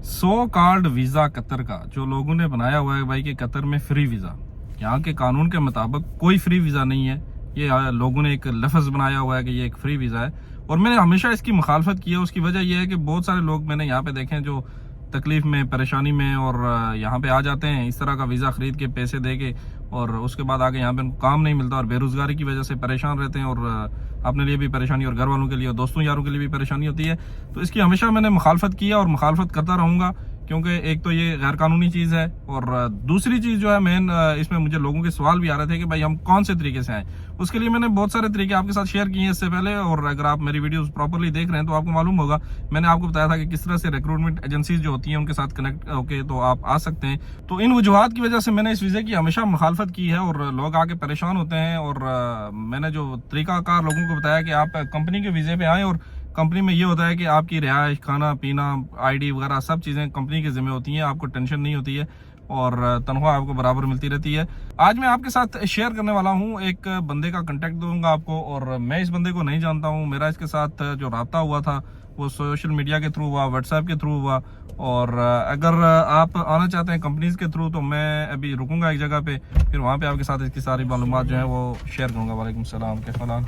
So called visa Qatar का जो लोगों ने बनाया हुआ है भाई कि कतर में फ्री वीजा, यहाँ के कानून के मुताबिक कोई फ्री वीजा नहीं है। ये लोगों ने एक लफ्ज बनाया हुआ है कि ये एक फ्री वीजा है, और मैंने हमेशा इसकी मुखालफत की है। उसकी वजह यह है कि बहुत सारे लोग मैंने यहाँ पे देखे हैं जो तकलीफ में, परेशानी में और यहाँ पे आ जाते हैं इस तरह का वीज़ा ख़रीद के, पैसे दे के, और उसके बाद आके यहाँ पे उनको काम नहीं मिलता और बेरोज़गारी की वजह से परेशान रहते हैं, और अपने लिए भी परेशानी और घर वालों के लिए और दोस्तों यारों के लिए भी परेशानी होती है। तो इसकी हमेशा मैंने मुखालफत की है और मुखालफत करता रहूँगा, क्योंकि एक तो ये गैर कानूनी चीज़ है, और दूसरी चीज़ जो है मेन, इसमें मुझे लोगों के सवाल भी आ रहे थे कि भाई हम कौन से तरीके से आए। उसके लिए मैंने बहुत सारे तरीके आपके साथ शेयर किए हैं इससे पहले, और अगर आप मेरी वीडियोस प्रॉपरली देख रहे हैं तो आपको मालूम होगा मैंने आपको बताया था कि किस तरह से रिक्रूटमेंट एजेंसीज जो होती हैं उनके साथ कनेक्ट होके तो आप आ सकते हैं। तो इन वजूहात की वजह से मैंने इस वीज़े की हमेशा मुखालफत की है, और लोग आके परेशान होते हैं। और मैंने जो तरीकाकार लोगों को बताया कि आप कंपनी के वीज़े पे आएँ, और कंपनी में ये होता है कि आपकी रिहाइश, खाना पीना, आईडी वगैरह सब चीज़ें कंपनी के ज़िम्मे होती हैं, आपको टेंशन नहीं होती है और तनख्वाह आपको बराबर मिलती रहती है। आज मैं आपके साथ शेयर करने वाला हूँ, एक बंदे का कांटेक्ट दूंगा आपको, और मैं इस बंदे को नहीं जानता हूँ। मेरा इसके साथ जो रब्ता हुआ था वो सोशल मीडिया के थ्रू हुआ, व्हाट्सएप के थ्रू हुआ, और अगर आप आना चाहते हैं कंपनीज़ के थ्रू तो मैं अभी रुकूंगा एक जगह पे, फिर वहाँ पे आपके साथ इसकी सारी मालूमात जो है वो शेयर करूँगा। वालेकुम सलाम, कैफ़ हाल?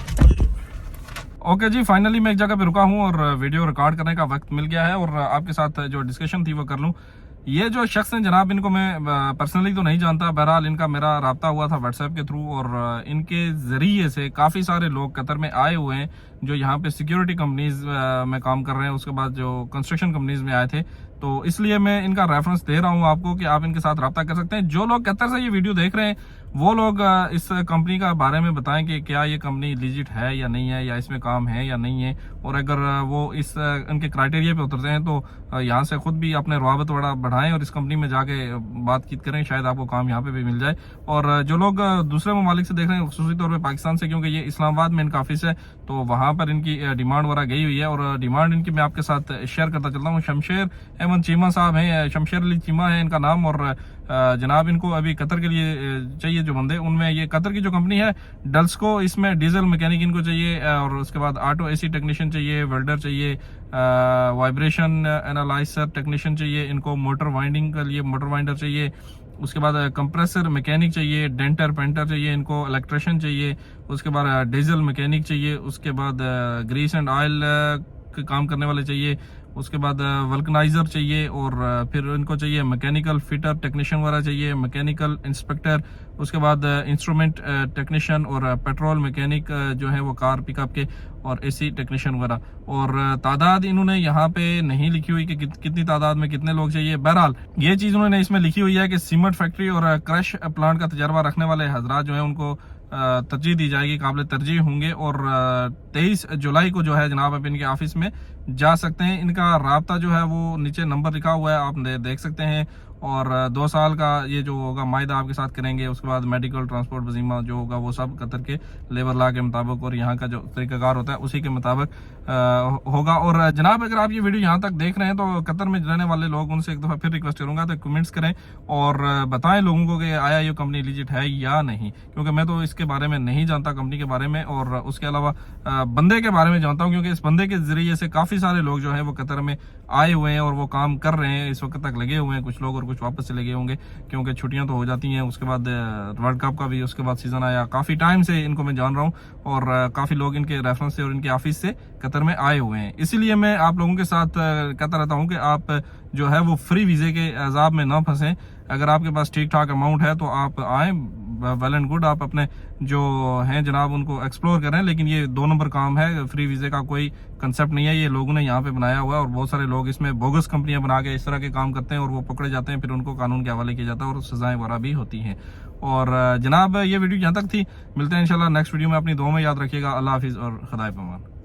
ओके जी, फाइनली मैं एक जगह पे रुका हूँ और वीडियो रिकॉर्ड करने का वक्त मिल गया है, और आपके साथ जो डिस्कशन थी वो कर लूँ। ये जो शख्स हैं जनाब, इनको मैं पर्सनली तो नहीं जानता, बहरहाल इनका मेरा रब्ता हुआ था व्हाट्सएप के थ्रू, और इनके ज़रिए से काफ़ी सारे लोग कतर में आए हुए हैं जो यहाँ पे सिक्योरिटी कंपनीज में काम कर रहे हैं, उसके बाद जो कंस्ट्रक्शन कंपनीज में आए थे। तो इसलिए मैं इनका रेफरेंस दे रहा हूँ आपको कि आप इनके साथ रब्ता कर सकते हैं। जो लोग कतर से ये वीडियो देख रहे हैं वो लोग इस कंपनी का बारे में बताएं कि क्या ये कंपनी लीजिट है या नहीं है, या इसमें काम है या नहीं है, और अगर वो इस इनके क्राइटेरिया पे उतरते हैं तो यहाँ से खुद भी अपने रवाबत बढ़ाएं और इस कंपनी में जाके बातचीत करें, शायद आपको काम यहाँ पे भी मिल जाए। और जो लोग दूसरे ममालिक से देख रहे हैं, खुसूसी तौर पर पाकिस्तान से, क्योंकि ये इस्लामाबाद में इनका ऑफिस है, तो वहाँ पर इनकी डिमांड वगैरह गई हुई है, और डिमांड इनकी मैं आपके साथ शेयर करता चलता हूँ। शमशेर अहमद चीमा साहब हैं, शमशेर अली चीमा है इनका नाम, और जनाब इनको अभी कतर के लिए चाहिए जो बंदे, उनमें ये कतर की जो कंपनी है डल्सको, इसमें डीजल मैकेनिक इनको चाहिए, और उसके बाद ऑटो एसी टेक्नीशियन चाहिए, वेल्डर चाहिए, वाइब्रेशन एनालाइजर टेक्नीशियन चाहिए इनको, मोटर वाइंडिंग के लिए मोटर वाइंडर चाहिए, उसके बाद कंप्रेसर मैकेनिक चाहिए, डेंटर पेंटर चाहिए इनको, इलेक्ट्रिशियन चाहिए, उसके बाद डीजल मैकेनिक चाहिए, उसके बाद ग्रीस एंड ऑयल के काम करने वाले चाहिए, उसके बाद वल्कनाइजर चाहिए, और फिर इनको चाहिए मैकेनिकल फिटर टेक्नीशियन वगैरह चाहिए, मैकेनिकल इंस्पेक्टर, उसके बाद इंस्ट्रूमेंट टेक्नीशियन, और पेट्रोल मैकेनिक जो है वो कार पिकअप के, और एसी टेक्नीशियन वगैरह। और तादाद इन्होंने यहाँ पे नहीं लिखी हुई कि कितनी तादाद में कितने लोग चाहिए। बहरहाल ये चीज़ उन्होंने इसमें लिखी हुई है कि सीमेंट फैक्ट्री और क्रश प्लांट का तजर्बा रखने वाले हजरात जो है उनको तरजीह दी जाएगी, काबिल तरजीह होंगे, और 23 जुलाई को जो है जनाब आप इनके ऑफिस में जा सकते हैं। इनका राब्ता जो है वो नीचे नंबर लिखा हुआ है, आप देख सकते हैं, और 2 साल का ये जो होगा मायदा आपके साथ करेंगे। उसके बाद मेडिकल ट्रांसपोर्ट वजीमा जो होगा वो सब कतर के लेबर लॉ के मुताबिक और यहाँ का जो तरीकाकार होता है उसी के मुताबिक होगा। और जनाब अगर आप ये वीडियो यहाँ तक देख रहे हैं तो कतर में रहने वाले लोग, उनसे एक दफ़ा फिर रिक्वेस्ट करूँगा तो कमेंट्स करें और बताएं लोगों को कि आया ये कंपनी लीजिट है या नहीं, क्योंकि मैं तो इसके बारे में नहीं जानता कंपनी के बारे में, और उसके अलावा बंदे के बारे में जानता हूँ, क्योंकि इस बंदे के जरिए से काफ़ी सारे लोग जो है वो कतर में आए हुए हैं और वो काम कर रहे हैं, इस वक्त तक लगे हुए हैं कुछ लोग, और कुछ वापस से लगे होंगे क्योंकि छुट्टियां तो हो जाती हैं। उसके बाद वर्ल्ड कप का भी उसके बाद सीजन आया, काफ़ी टाइम से इनको मैं जान रहा हूं, और काफ़ी लोग इनके रेफरेंस से और इनके ऑफिस से कतर में आए हुए हैं। इसीलिए मैं आप लोगों के साथ कहता रहता हूं कि आप जो है वो फ्री वीज़े के अजाब में ना फंसें। अगर आपके पास ठीक ठाक अमाउंट है तो आप आएँ, वेल एंड गुड, आप अपने जो हैं जनाब उनको एक्सप्लोर करें, लेकिन ये 2 नंबर काम है। फ्री वीज़े का कोई कंसेप्ट नहीं है, ये लोगों ने यहाँ पे बनाया हुआ है, और बहुत सारे लोग इसमें बोगस कंपनियां बना के इस तरह के काम करते हैं और वो पकड़े जाते हैं, फिर उनको कानून के हवाले किया जाता है और सजाएं वगैरह भी होती हैं। और जनाब ये वीडियो यहाँ तक थी, मिलते हैं इंशाल्लाह नेक्स्ट वीडियो में। अपनी दुआ में याद रखिएगा। अल्लाह हाफिज़ और खुदा पमान।